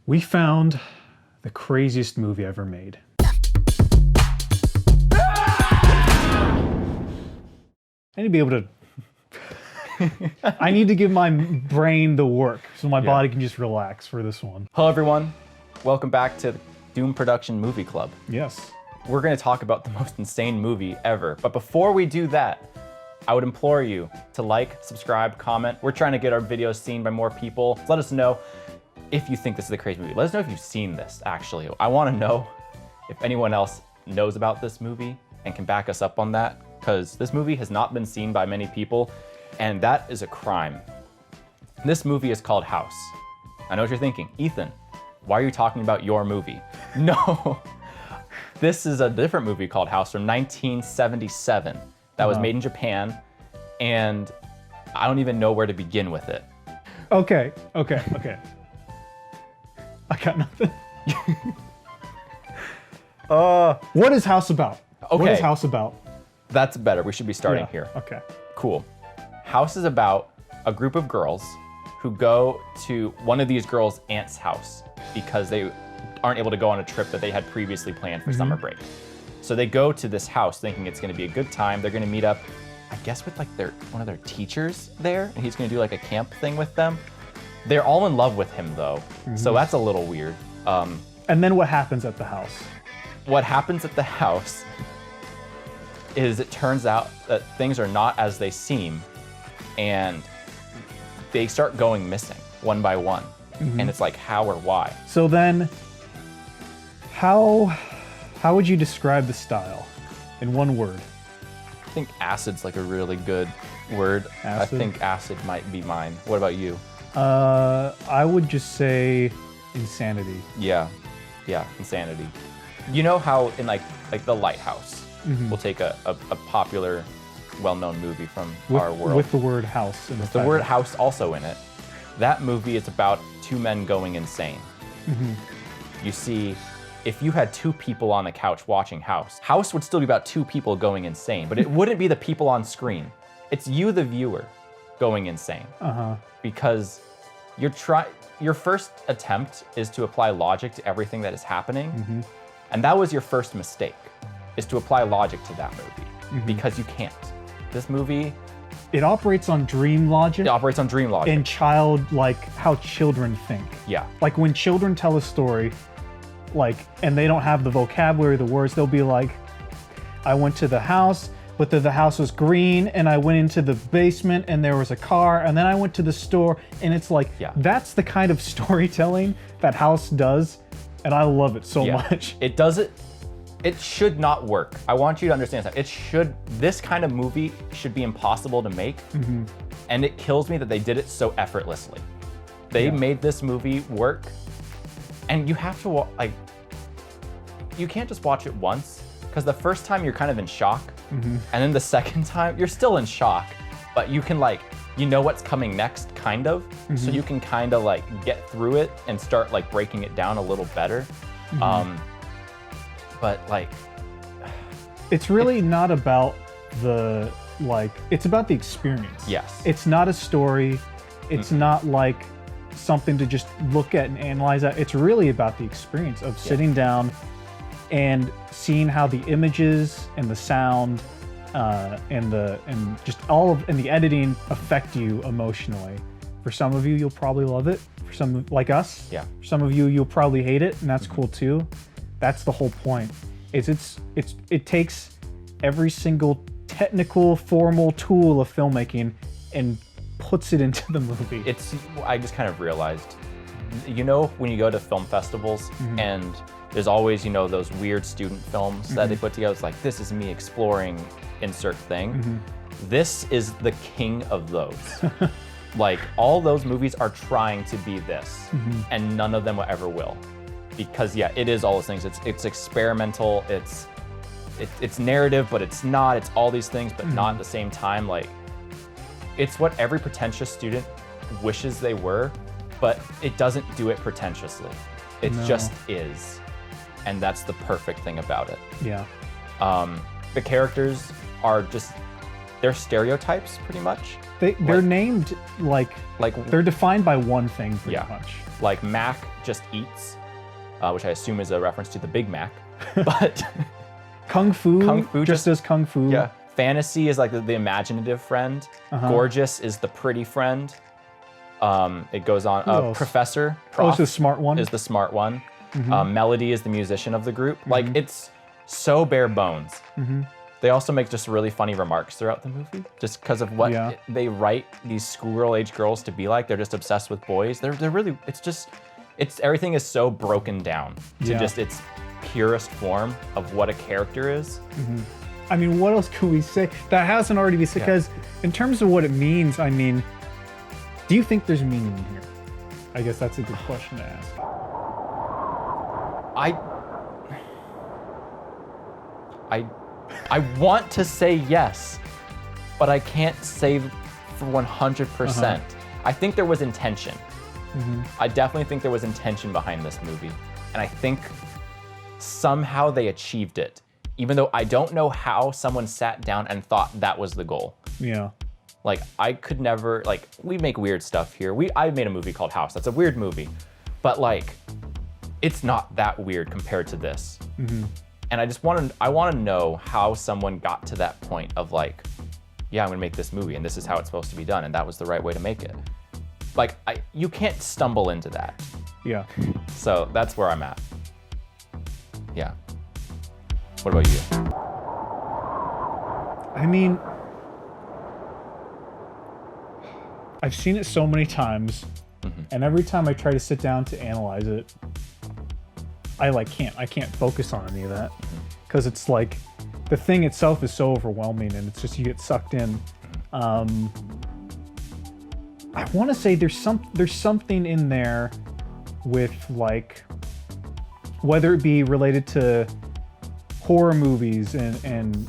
We found the craziest movie ever made. I need to be able to... I need to give my brain the work so my body can just relax for this one. Hello everyone, welcome back to the Doom Production Movie Club. Yes. We're gonna talk about the most insane movie ever, but before we do that, I would implore you to like, subscribe, comment. We're trying to get our videos seen by more people. Let us know if you think this is a crazy movie. Let us know if you've seen this, actually. I wanna know if anyone else knows about this movie and can back us up on that, because this movie has not been seen by many people, and that is a crime. This movie is called House. I know what you're thinking. Ethan, why are you talking about your movie? No, this is a different movie called House from 1977 that was made in Japan, and I don't even know where to begin with it. Okay. I got nothing. What is House about? Okay. What is House about? That's better. We should be starting here. Okay. Cool. House is about a group of girls who go to one of these girls' aunt's house because they aren't able to go on a trip that they had previously planned for summer break. So they go to this house thinking it's gonna be a good time. They're gonna meet up, I guess, with like one of their teachers there, and he's gonna do like a camp thing with them. They're all in love with him though, so that's a little weird. And then what happens at the house? What happens at the house is it turns out that things are not as they seem, and they start going missing one by one. And it's like, how or why? So then, how would you describe the style in one word? I think acid's like a really good word. Acid? I think acid might be mine. What about you? I would just say insanity. Yeah, insanity. You know how in like The Lighthouse, we'll take a popular, well-known movie from our world. With the word house in the the word house also in it. That movie is about two men going insane. You see, if you had two people on the couch watching House would still be about two people going insane, but it wouldn't be the people on screen. It's you, the viewer, going insane. Because your first attempt is to apply logic to everything that is happening, and that was your first mistake, is to apply logic to that movie, because you can't. This movie... It operates on dream logic. It operates on dream logic. And how children think. Yeah. Like when children tell a story, and they don't have the vocabulary, the words, they'll be like, I went to the house, but the house was green, and I went into the basement, and there was a car, and then I went to the store, and it's like, that's the kind of storytelling that House does, and I love it so much. It does it. It should not work. I want you to understand that. This kind of movie should be impossible to make, and it kills me that they did it so effortlessly. They made this movie work, and you have to, you can't just watch it once, because the first time you're kind of in shock, and then the second time, you're still in shock, but you can you know what's coming next, kind of, so you can kind of get through it and start breaking it down a little better. But it's really not about the, it's about the experience. Yes. It's not a story. It's not something to just look at and analyze that. It's really about the experience of sitting down and seeing how the images and the sound and the editing affect you emotionally. For some of you, you'll probably love it. For some, like us, for some of you, you'll probably hate it, and that's cool too. That's the whole point. It takes every single technical, formal tool of filmmaking and puts it into the movie. I just kind of realized, when you go to film festivals and there's always, those weird student films that they put together. It's like, this is me exploring insert thing. This is the king of those. All those movies are trying to be this, and none of them ever will. Because it is all those things. It's experimental. It's narrative, but it's not. It's all these things, but not at the same time. It's what every pretentious student wishes they were, but it doesn't do it pretentiously. It just is, and that's the perfect thing about it. Yeah. The characters are just they're stereotypes pretty much. They're named like they're defined by one thing pretty much. Like Mac just eats, which I assume is a reference to the Big Mac, but Kung Fu just does Kung Fu. Yeah. Fantasy is like the imaginative friend. Gorgeous is the pretty friend. It goes on. Professor, Prof, is the smart one. Is the smart one. Melody is the musician of the group. Like, it's so bare bones. They also make just really funny remarks throughout the movie, just because of what they write these schoolgirl age girls to be like. They're just obsessed with boys. They're really. It's everything is so broken down to just its purest form of what a character is. I mean, what else could we say that hasn't already been said? Because in terms of what it means, I mean, do you think there's meaning in here? I guess that's a good question to ask. I want to say yes, but I can't say for 100%. I think there was intention. I definitely think there was intention behind this movie. And I think somehow they achieved it. Even though I don't know how someone sat down and thought that was the goal. Yeah. Like, I could never, like, we make weird stuff here. I made a movie called House. That's a weird movie. But, like, it's not that weird compared to this. And I want to know how someone got to that point of, like, yeah, I'm gonna make this movie and this is how it's supposed to be done and that was the right way to make it. Like, you can't stumble into that. Yeah. So that's where I'm at. Yeah. What about you? I mean, I've seen it so many times, and every time I try to sit down to analyze it, I can't focus on any of that, because it's like the thing itself is so overwhelming, and it's just you get sucked in. I want to say there's something in there with, like, whether it be related to horror movies and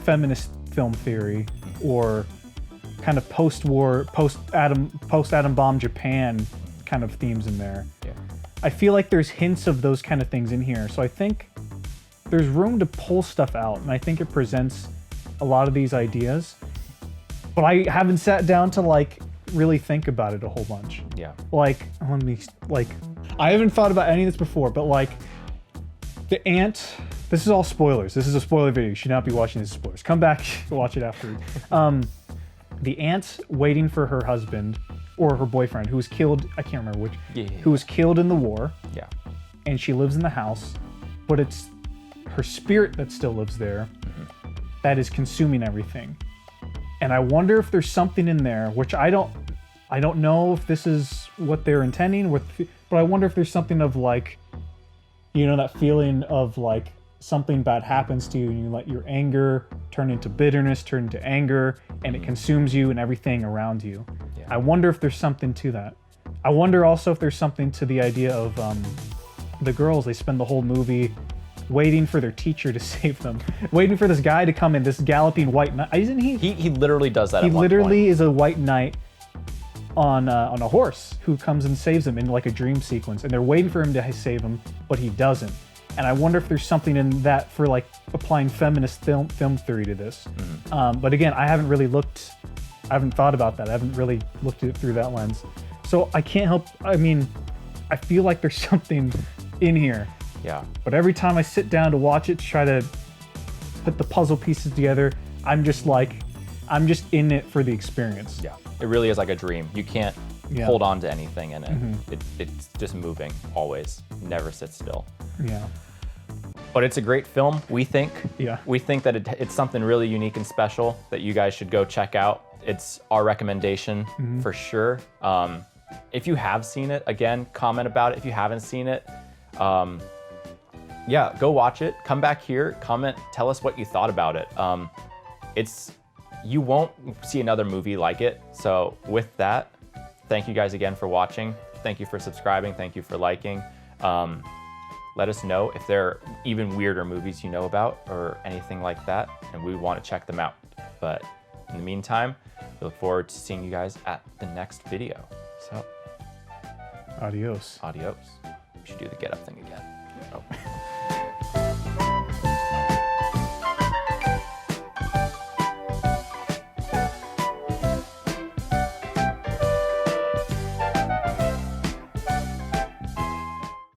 feminist film theory, or kind of post-war, post-atom bomb Japan kind of themes in there. Yeah. I feel like there's hints of those kind of things in here. So I think there's room to pull stuff out, and I think it presents a lot of these ideas. But I haven't sat down to, like, really think about it a whole bunch. Yeah. Like, I haven't thought about any of this before, but, like, the ant. This is all spoilers. This is a spoiler video. You should not be watching these spoilers. Come back, watch it after. The aunt waiting for her husband or her boyfriend who was killed. I can't remember which. Who was killed in the war. Yeah. And she lives in the house, but it's her spirit that still lives there that is consuming everything. And I wonder if there's something in there, which I don't know if this is what they're intending with, but I wonder if there's something of, like, you know, that feeling of, like, something bad happens to you and you let your anger turn into bitterness, turn into anger, and it consumes you and everything around you. Yeah. I wonder if there's something to that. I wonder also if there's something to the idea of the girls. They spend the whole movie waiting for their teacher to save them, waiting for this guy to come in, this galloping white knight. Isn't he? He literally does that. He literally is a white knight on a horse who comes and saves them in, like, a dream sequence, and they're waiting for him to save him, but he doesn't. And I wonder if there's something in that for, like, applying feminist film theory to this. But again, I haven't thought about that. I haven't really looked at it through that lens. So I can't help, I mean, I feel like there's something in here. Yeah. But every time I sit down to watch it, to try to put the puzzle pieces together, I'm just in it for the experience. Yeah. It really is like a dream. You can't hold on to anything in it. It's just moving always. Never sits still. Yeah. But it's a great film, we think. Yeah. We think that it's something really unique and special that you guys should go check out. It's our recommendation for sure. If you have seen it, again, comment about it. If you haven't seen it, yeah, go watch it. Come back here, comment, tell us what you thought about it. You won't see another movie like it. So with that, thank you guys again for watching. Thank you for subscribing. Thank you for liking. Let us know if there are even weirder movies you know about or anything like that, and we want to check them out. But in the meantime, we look forward to seeing you guys at the next video. So, adios. Adios. We should do the get up thing again. Oh.